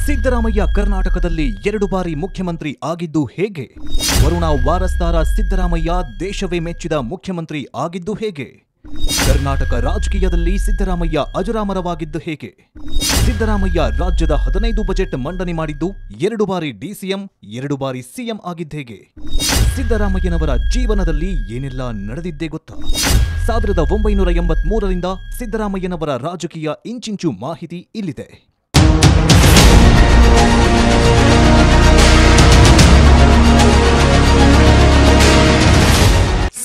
ಸಿದ್ದರಾಮಯ್ಯ ಕರ್ನಾಟಕದಲ್ಲಿ 2 ಬಾರಿ ಮುಖ್ಯಮಂತ್ರಿ ಆಗಿದ್ದು ಹೇಗೆ? ವರುಣ ವಾರಸ್ದಾರ ಸಿದ್ದರಾಮಯ್ಯ ದೇಶವೇ ಮೆಚ್ಚಿದ ಮುಖ್ಯಮಂತ್ರಿ ಆಗಿದ್ದು ಹೇಗೆ? ಕರ್ನಾಟಕ ರಾಜಕೀಯದಲ್ಲಿ ಸಿದ್ದರಾಮಯ್ಯ ಅಜರಾಮರವಾಗಿದ್ದು ಹೇಗೆ? ಸಿದ್ದರಾಮಯ್ಯ ರಾಜ್ಯದ 15 ಬಜೆಟ್ ಮಂಡನೆ ಮಾಡಿದ್ದು 2 ಬಾರಿ ಡಿಸಿಎಂ 2 ಬಾರಿ ಸಿಎಂ ಆಗಿದ್ದು ಹೇಗೆ? ಸಿದ್ದರಾಮಯ್ಯನವರ ಜೀವನದಲ್ಲಿ ಏನೆಲ್ಲ ನಡೆದಿದ್ದೇ ಗೊತ್ತಾ? 1983ರಿಂದ ಸಿದ್ದರಾಮಯ್ಯನವರ ರಾಜಕೀಯ ಇಂಚಿಂಚು ಮಾಹಿತಿ ಇಲ್ಲಿದೆ.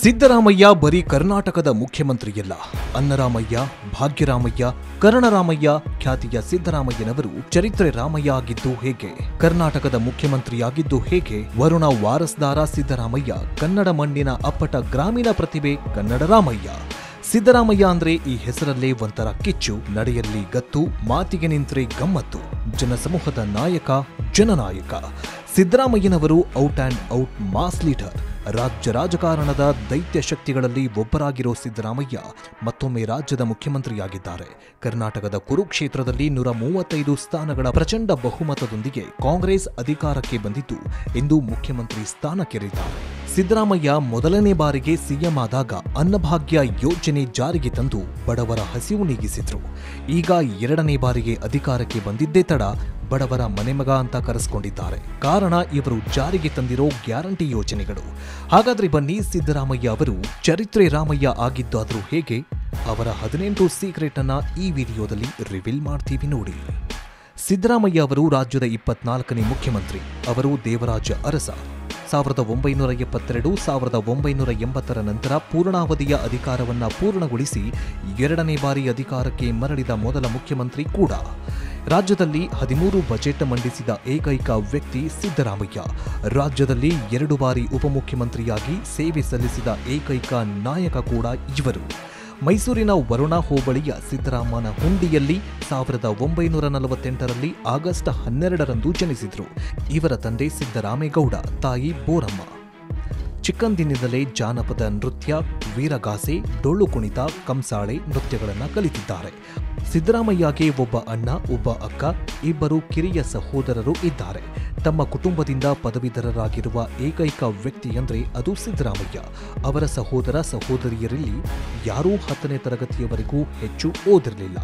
ಸಿದ್ದರಾಮಯ್ಯ ಬರೀ ಕರ್ನಾಟಕದ ಮುಖ್ಯಮಂತ್ರಿಯಲ್ಲ. ಅನ್ನರಾಮಯ್ಯ, ಭಾಗ್ಯರಾಮಯ್ಯ, ಕರ್ಣರಾಮಯ್ಯ ಖ್ಯಾತಿಯ ಸಿದ್ದರಾಮಯ್ಯನವರು ಚರಿತ್ರೆ ರಾಮಯ್ಯ ಆಗಿದ್ದು ಹೇಗೆ? ಕರ್ನಾಟಕದ ಮುಖ್ಯಮಂತ್ರಿಯಾಗಿದ್ದು ಹೇಗೆ? ವರುಣ ವಾರಸ್ದಾರ ಸಿದ್ದರಾಮಯ್ಯ, ಕನ್ನಡ ಮಣ್ಣಿನ ಅಪ್ಪಟ ಗ್ರಾಮೀಣ ಪ್ರತಿಭೆ ಕನ್ನಡ ರಾಮಯ್ಯ. ಸಿದ್ದರಾಮಯ್ಯ ಅಂದ್ರೆ ಈ ಹೆಸರಲ್ಲೇ ಒಂಥರ ಕಿಚ್ಚು, ನಡೆಯಲ್ಲಿ ಗತ್ತು, ಮಾತಿಗೆ ನಿಂತ್ರೆ ಗಮ್ಮತ್ತು, ಜನಸಮೂಹದ ನಾಯಕ, ಜನನಾಯಕ. ಸಿದ್ದರಾಮಯ್ಯನವರು out and out mass leader. ರಾಜ್ಯ ರಾಜಕಾರಣದ ದೈತ್ಯ ಶಕ್ತಿಗಳಲ್ಲಿ ಒಬ್ಬರಾಗಿರೋ ಸಿದ್ದರಾಮಯ್ಯ ಮತ್ತೊಮ್ಮೆ ರಾಜ್ಯದ ಮುಖ್ಯಮಂತ್ರಿಯಾಗಿದ್ದಾರೆ. ಕರ್ನಾಟಕದ ಕುರುಕ್ಷೇತ್ರದಲ್ಲಿ 135 ಸ್ಥಾನಗಳ ಪ್ರಚಂಡ ಬಹುಮತದೊಂದಿಗೆ ಕಾಂಗ್ರೆಸ್ ಅಧಿಕಾರಕ್ಕೆ ಬಂದಿದ್ದು ಇಂದು ಮುಖ್ಯಮಂತ್ರಿ ಸ್ಥಾನಕ್ಕೇರಿದ್ದಾರೆ. ಸಿದ್ದರಾಮಯ್ಯ ಮೊದಲನೇ ಬಾರಿಗೆ ಸಿಎಂ ಆದಾಗ ಅನ್ನಭಾಗ್ಯ ಯೋಜನೆ ಜಾರಿಗೆ ತಂದು ಬಡವರ ಹಸಿವು ನೀಗಿಸಿದ್ರು. ಈಗ 2ನೇ ಬಾರಿಗೆ ಅಧಿಕಾರಕ್ಕೆ ಬಂದಿದ್ದೇ ತಡ ಬಡವರ ಮನೆಮಗ ಅಂತ ಕರೆಸಿಕೊಂಡಿದ್ದಾರೆ. ಕಾರಣ ಇವರು ಜಾರಿಗೆ ತಂದಿರೋ ಗ್ಯಾರಂಟಿ ಯೋಜನೆಗಳು. ಹಾಗಾದ್ರೆ ಬನ್ನಿ, ಸಿದ್ದರಾಮಯ್ಯ ಅವರು ಚರಿತ್ರೆ ರಾಮಯ್ಯ ಆಗಿದ್ದಾದ್ರೂ ಹೇಗೆ? ಅವರ 18 ಸೀಕ್ರೆಟ್ ಅನ್ನ ಈ ವಿಡಿಯೋದಲ್ಲಿ ರಿವೀಲ್ ಮಾಡ್ತೀವಿ ನೋಡಿ. ಸಿದ್ದರಾಮಯ್ಯ ಅವರು ರಾಜ್ಯದ 24ನೇ ಮುಖ್ಯಮಂತ್ರಿ. ಅವರು ದೇವರಾಜ ಅರಸ. 1972, 1980ರ ನಂತರ ಪೂರ್ಣಾವಧಿಯ ಅಧಿಕಾರವನ್ನ ಪೂರ್ಣಗೊಳಿಸಿ 2ನೇ ಬಾರಿ ಅಧಿಕಾರಕ್ಕೆ ಮರಳಿದ ಮೊದಲ ಮುಖ್ಯಮಂತ್ರಿ ಕೂಡ. ರಾಜ್ಯದಲ್ಲಿ 13 ಬಜೆಟ್ ಮಂಡಿಸಿದ ಏಕೈಕ ವ್ಯಕ್ತಿ ಸಿದ್ದರಾಮಯ್ಯ. ರಾಜ್ಯದಲ್ಲಿ 2 ಬಾರಿ ಉಪಮುಖ್ಯಮಂತ್ರಿಯಾಗಿ ಸೇವೆ ಸಲ್ಲಿಸಿದ ಏಕೈಕ ನಾಯಕ ಕೂಡ ಇವರು. ಮೈಸೂರಿನ ವರುಣ ಹೋಬಳಿಯ ಸಿದ್ದರಾಮನ ಹುಂಡಿಯಲ್ಲಿ 1948ರಲ್ಲಿ ಆಗಸ್ಟ್ 12ರಂದು ಜನಿಸಿದ್ರು. ಇವರ ತಂದೆ ಸಿದ್ದರಾಮೇಗೌಡ, ತಾಯಿ ಬೋರಮ್ಮ. ಚಿಕ್ಕಂದಿನಿಂದಲೇ ಜಾನಪದ ನೃತ್ಯ, ವೀರಗಾಸೆ, ಡೊಳ್ಳು ಕುಣಿತ, ಕಂಸಾಳೆ ನೃತ್ಯಗಳನ್ನು ಕಲಿತಿದ್ದಾರೆ. ಸಿದ್ದರಾಮಯ್ಯಗೆ ಒಬ್ಬ ಅಣ್ಣ, ಒಬ್ಬ ಅಕ್ಕ, 2 ಕಿರಿಯ ಸಹೋದರರು ಇದ್ದಾರೆ. ತಮ್ಮ ಕುಟುಂಬದಿಂದ ಪದವೀಧರರಾಗಿರುವ ಏಕೈಕ ವ್ಯಕ್ತಿ ಅಂದ್ರೆ ಅದು ಸಿದ್ದರಾಮಯ್ಯ. ಅವರ ಸಹೋದರ ಸಹೋದರಿಯರಲ್ಲಿ ಯಾರೂ 10ನೇ ತರಗತಿಯವರೆಗೂ ಹೆಚ್ಚು ಓದಿರಲಿಲ್ಲ.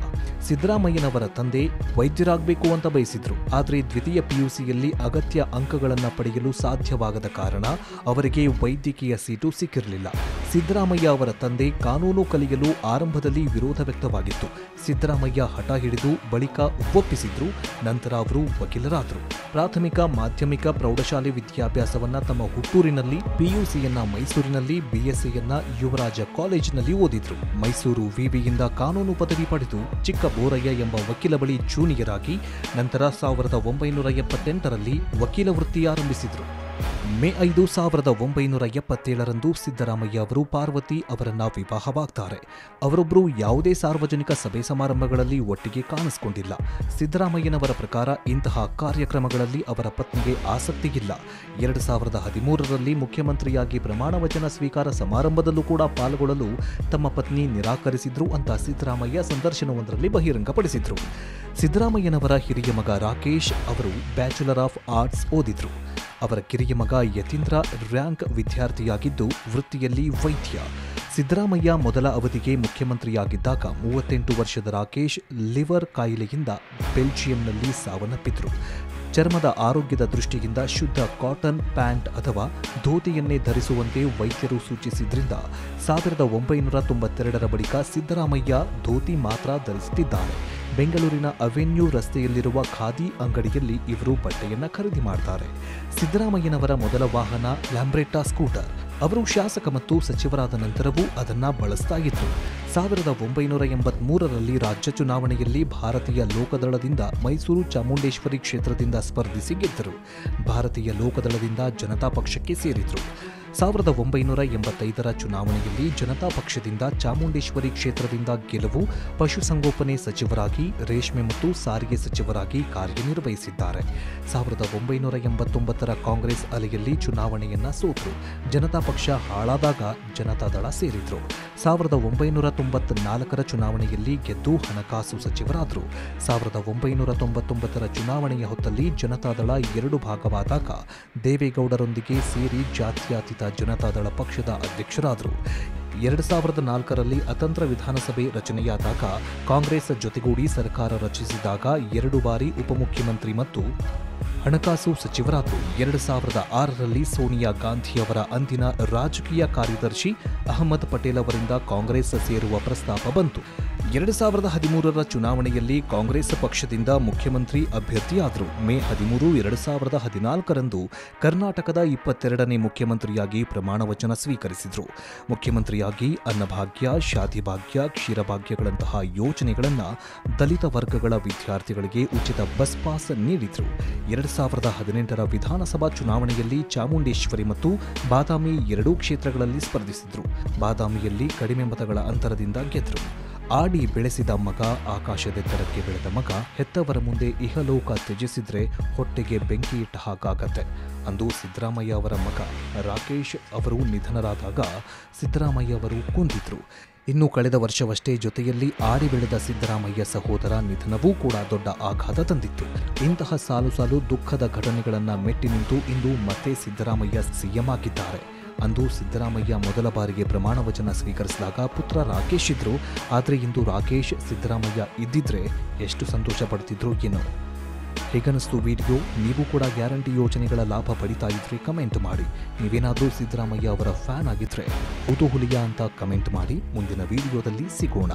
ಸಿದ್ದರಾಮಯ್ಯನವರ ತಂದೆ ವೈದ್ಯರಾಗಬೇಕು ಅಂತ ಬಯಸಿದ್ರು. ಆದರೆ ದ್ವಿತೀಯ ಪಿಯುಸಿಯಲ್ಲಿ ಅಗತ್ಯ ಅಂಕಗಳನ್ನು ಪಡೆಯಲು ಸಾಧ್ಯವಾಗದ ಕಾರಣ ಅವರಿಗೆ ವೈದ್ಯಕೀಯ ಸೀಟು ಸಿಕ್ಕಿರಲಿಲ್ಲ. ಸಿದ್ದರಾಮಯ್ಯ ಅವರ ತಂದೆ ಕಾನೂನು ಕಲಿಯಲು ಆರಂಭದಲ್ಲಿ ವಿರೋಧ ವ್ಯಕ್ತವಾಗಿತ್ತು. ಸಿದ್ದರಾಮಯ್ಯ ಹಠ ಹಿಡಿದು ಬಳಿಕ ಒಪ್ಪಿಸಿದ್ರು. ನಂತರ ಅವರು ವಕೀಲರಾದರು. ಪ್ರಾಥಮಿಕ, ಮಾಧ್ಯಮಿಕ, ಪ್ರೌಢಶಾಲೆ ವಿದ್ಯಾಭ್ಯಾಸವನ್ನ ತಮ್ಮ ಹುಟ್ಟೂರಿನಲ್ಲಿ, ಪಿಯುಸಿಯನ್ನ ಮೈಸೂರಿನಲ್ಲಿ, ಬಿಎಸ್ಸಿಯನ್ನ ಯುವರಾಜ ಕಾಲೇಜಿನಲ್ಲಿ ಓದಿದ್ರು. ಮೈಸೂರು ವಿವಿಯಿಂದ ಕಾನೂನು ಪದವಿ ಪಡೆದು ಚಿಕ್ಕ ಬೋರಯ್ಯ ಎಂಬ ವಕೀಲ ಬಳಿ ಜೂನಿಯರ್ ಆಗಿ ನಂತರ 1978ರಲ್ಲಿ ವಕೀಲ ವೃತ್ತಿ ಆರಂಭಿಸಿದ್ರು. ಮೇ 5, 1977ರಂದು ಸಿದ್ದರಾಮಯ್ಯ ಅವರು ಪಾರ್ವತಿ ಅವರನ್ನ ವಿವಾಹವಾಗ್ತಾರೆ. ಅವರೊಬ್ಬರು ಯಾವುದೇ ಸಾರ್ವಜನಿಕ ಸಭೆ ಸಮಾರಂಭಗಳಲ್ಲಿ ಒಟ್ಟಿಗೆ ಕಾಣಿಸಿಕೊಂಡಿಲ್ಲ. ಸಿದ್ದರಾಮಯ್ಯನವರ ಪ್ರಕಾರ ಇಂತಹ ಕಾರ್ಯಕ್ರಮಗಳಲ್ಲಿ ಅವರ ಪತ್ನಿಗೆ ಆಸಕ್ತಿ ಇಲ್ಲ. 2013ರಲ್ಲಿ ಮುಖ್ಯಮಂತ್ರಿಯಾಗಿ ಪ್ರಮಾಣ ವಚನ ಸ್ವೀಕಾರ ಸಮಾರಂಭದಲ್ಲೂ ಕೂಡ ಪಾಲ್ಗೊಳ್ಳಲು ತಮ್ಮ ಪತ್ನಿ ನಿರಾಕರಿಸಿದ್ರು ಅಂತ ಸಿದ್ದರಾಮಯ್ಯ ಸಂದರ್ಶನವೊಂದರಲ್ಲಿ ಬಹಿರಂಗಪಡಿಸಿದ್ರು. ಸಿದ್ದರಾಮಯ್ಯನವರ ಹಿರಿಯ ಮಗ ರಾಕೇಶ್ ಅವರು ಬ್ಯಾಚುಲರ್ ಆಫ್ ಆರ್ಟ್ಸ್ ಓದಿದ್ರು. ಅವರ ಕಿರಿಯ ಮಗ ಯತೀಂದ್ರ ರ್ಯಾಂಕ್ ವಿದ್ಯಾರ್ಥಿಯಾಗಿದ್ದು ವೃತ್ತಿಯಲ್ಲಿ ವೈದ್ಯ. ಸಿದ್ದರಾಮಯ್ಯ ಮೊದಲ ಅವಧಿಗೆ ಮುಖ್ಯಮಂತ್ರಿಯಾಗಿದ್ದಾಗ 38 ವರ್ಷದ ರಾಕೇಶ್ ಲಿವರ್ ಕಾಯಿಲೆಯಿಂದ ಬೆಲ್ಜಿಯಂನಲ್ಲಿ ಸಾವನ್ನಪ್ಪಿದ್ರು. ಚರ್ಮದ ಆರೋಗ್ಯದ ದೃಷ್ಟಿಯಿಂದ ಶುದ್ಧ ಕಾಟನ್ ಪ್ಯಾಂಟ್ ಅಥವಾ ಧೋತಿಯನ್ನೇ ಧರಿಸುವಂತೆ ವೈದ್ಯರು ಸೂಚಿಸಿದ್ರಿಂದ 1992ರ ಬಳಿಕ ಸಿದ್ದರಾಮಯ್ಯ ಧೋತಿ ಮಾತ್ರ ಧರಿಸುತ್ತಿದ್ದಾರೆ. ಬೆಂಗಳೂರಿನ ಅವೆನ್ಯೂ ರಸ್ತೆಯಲ್ಲಿರುವ ಖಾದಿ ಅಂಗಡಿಯಲ್ಲಿ ಇವರು ಬಟ್ಟೆಯನ್ನ ಖರೀದಿ ಮಾಡ್ತಾರೆ. ಸಿದ್ದರಾಮಯ್ಯನವರ ಮೊದಲ ವಾಹನ ಲ್ಯಾಂಬ್ರೆಟ್ಟಾ ಸ್ಕೂಟರ್. ಅವರು ಶಾಸಕ ಮತ್ತು ಸಚಿವರಾದ ನಂತರವೂ ಅದನ್ನ ಬಳಸ್ತಾ ಇದ್ರು. 1983ರಲ್ಲಿ ರಾಜ್ಯ ಚುನಾವಣೆಯಲ್ಲಿ ಭಾರತೀಯ ಲೋಕದಳದಿಂದ ಮೈಸೂರು ಚಾಮುಂಡೇಶ್ವರಿ ಕ್ಷೇತ್ರದಿಂದ ಸ್ಪರ್ಧಿಸಿ ಗೆದ್ದರು. ಭಾರತೀಯ ಲೋಕದಳದಿಂದ ಜನತಾ ಪಕ್ಷಕ್ಕೆ ಸೇರಿದ್ರು. 1985ರ ಚುನಾವಣೆಯಲ್ಲಿ ಜನತಾ ಪಕ್ಷದಿಂದ ಚಾಮುಂಡೇಶ್ವರಿ ಕ್ಷೇತ್ರದಿಂದ ಗೆಲುವು, ಪಶುಸಂಗೋಪನೆ ಸಚಿವರಾಗಿ, ರೇಷ್ಮೆ ಮತ್ತು ಸಾರಿಗೆ ಸಚಿವರಾಗಿ ಕಾರ್ಯನಿರ್ವಹಿಸಿದ್ದಾರೆ. 1989ರ ಕಾಂಗ್ರೆಸ್ ಅಲೆಯಲ್ಲಿ ಚುನಾವಣೆಯನ್ನ ಸೋತರು. ಜನತಾ ಪಕ್ಷ ಹಾಳಾದಾಗ ಜನತಾದಳ ಸೇರಿದ್ರು. 1994ರ ಚುನಾವಣೆಯಲ್ಲಿ ಗೆದ್ದು ಹಣಕಾಸು ಸಚಿವರಾದರು. 1999ರ ಚುನಾವಣೆಯ ಹೊತ್ತಲ್ಲಿ ಜನತಾದಳ 2 ಭಾಗವಾದಾಗ ದೇವೇಗೌಡರೊಂದಿಗೆ ಸೇರಿ ಜಾತ್ಯತೀತ ಜನತಾದಳ ಪಕ್ಷದ ಅಧ್ಯಕ್ಷರಾದರು. 2004ರಲ್ಲಿ ಅತಂತ್ರ ವಿಧಾನಸಭೆ ರಚನೆಯಾದಾಗ ಕಾಂಗ್ರೆಸ್ ಜೊತೆಗೂಡಿ ಸರ್ಕಾರ ರಚಿಸಿದಾಗ 2 ಬಾರಿ ಉಪಮುಖ್ಯಮಂತ್ರಿ ಮತ್ತು ಹಣಕಾಸು ಸಚಿವರಾದರು. 2006ರಲ್ಲಿ ಸೋನಿಯಾ ಗಾಂಧಿಯವರ ಅಂದಿನ ರಾಜಕೀಯ ಕಾರ್ಯದರ್ಶಿ ಅಹಮದ್ ಪಟೇಲ್ ಅವರಿಂದ ಕಾಂಗ್ರೆಸ್ ಸೇರುವ ಪ್ರಸ್ತಾಪ ಬಂತು. 2013ರ ಚುನಾವಣೆಯಲ್ಲಿ ಕಾಂಗ್ರೆಸ್ ಪಕ್ಷದಿಂದ ಮುಖ್ಯಮಂತ್ರಿ ಅಭ್ಯರ್ಥಿಯಾದರು. ಮೇ 13, 2014ರಂದು ಕರ್ನಾಟಕದ 22ನೇ ಮುಖ್ಯಮಂತ್ರಿಯಾಗಿ ಪ್ರಮಾಣ ವಚನ ಸ್ವೀಕರಿಸಿದರು. ಮುಖ್ಯಮಂತ್ರಿಯಾಗಿ ಅನ್ನಭಾಗ್ಯ, ಶಾದಿಭಾಗ್ಯ, ಕ್ಷೀರಭಾಗ್ಯಗಳಂತಹ ಯೋಜನೆಗಳನ್ನು ದಲಿತ ವರ್ಗಗಳ ವಿದ್ಯಾರ್ಥಿಗಳಿಗೆ ಉಚಿತ ಬಸ್ ಪಾಸ್ ನೀಡಿದರು. 2018ರ ವಿಧಾನಸಭಾ ಚುನಾವಣೆಯಲ್ಲಿ ಚಾಮುಂಡೇಶ್ವರಿ ಮತ್ತು ಬಾದಾಮಿ 2 ಕ್ಷೇತ್ರಗಳಲ್ಲಿ ಸ್ಪರ್ಧಿಸಿದರು. ಬಾದಾಮಿಯಲ್ಲಿ ಕಡಿಮೆ ಮತಗಳ ಅಂತರದಿಂದ ಗೆದ್ದರು. ಆಡಿ ಬೆಳೆಸಿದ ಮಗ, ಆಕಾಶದೆತ್ತರಕ್ಕೆ ಬೆಳೆದ ಮಗ, ಹೆತ್ತವರ ಮುಂದೆ ಇಹಲೋಕ ತ್ಯಜಿಸಿದ್ರೆ ಹೊಟ್ಟೆಗೆ ಬೆಂಕಿ ಇಟ್ಟ ಹಾಗಾಗತ್ತೆ. ಅಂದು ಸಿದ್ದರಾಮಯ್ಯ ಅವರ ಮಗ ರಾಕೇಶ್ ಅವರು ನಿಧನರಾದಾಗ ಸಿದ್ದರಾಮಯ್ಯ ಅವರು ಕೊಂದಿದ್ರು. ಇನ್ನು ಕಳೆದ ವರ್ಷವಷ್ಟೇ ಜೊತೆಯಲ್ಲಿ ಆಡಿ ಬೆಳೆದ ಸಿದ್ದರಾಮಯ್ಯ ಸಹೋದರ ನಿಧನವೂ ಕೂಡ ದೊಡ್ಡ ಆಘಾತ ತಂದಿತ್ತು. ಇಂತಹ ಸಾಲು ಸಾಲು ದುಃಖದ ಘಟನೆಗಳನ್ನು ಮೆಟ್ಟಿ ನಿಂತು ಇಂದು ಮತ್ತೆ ಸಿದ್ದರಾಮಯ್ಯ ಸಿಎಂ ಆಗಿದ್ದಾರೆ. ಅಂದು ಸಿದ್ದರಾಮಯ್ಯ ಮೊದಲ ಬಾರಿಗೆ ಪ್ರಮಾಣ ವಚನ ಸ್ವೀಕರಿಸಿದಾಗ ಪುತ್ರ ರಾಕೇಶ್ ಇದ್ರು. ಆದರೆ ಇಂದು ರಾಕೇಶ್ ಸಿದ್ದರಾಮಯ್ಯ ಇದ್ದಿದ್ರೆ ಎಷ್ಟು ಸಂತೋಷ ಪಡ್ತಿದ್ರು ಏನೋ. ಹೇಗನ್ನಿಸ್ತು ವಿಡಿಯೋ? ನೀವು ಕೂಡ ಗ್ಯಾರಂಟಿ ಯೋಜನೆಗಳ ಲಾಭ ಪಡಿತಾ ಇದ್ರೆ ಕಮೆಂಟ್ ಮಾಡಿ. ನೀವೇನಾದರೂ ಸಿದ್ದರಾಮಯ್ಯ ಅವರ ಫ್ಯಾನ್ ಆಗಿದ್ರೆ ಕುತೂಹಲಿಯ ಅಂತ ಕಮೆಂಟ್ ಮಾಡಿ. ಮುಂದಿನ ವಿಡಿಯೋದಲ್ಲಿ ಸಿಗೋಣ.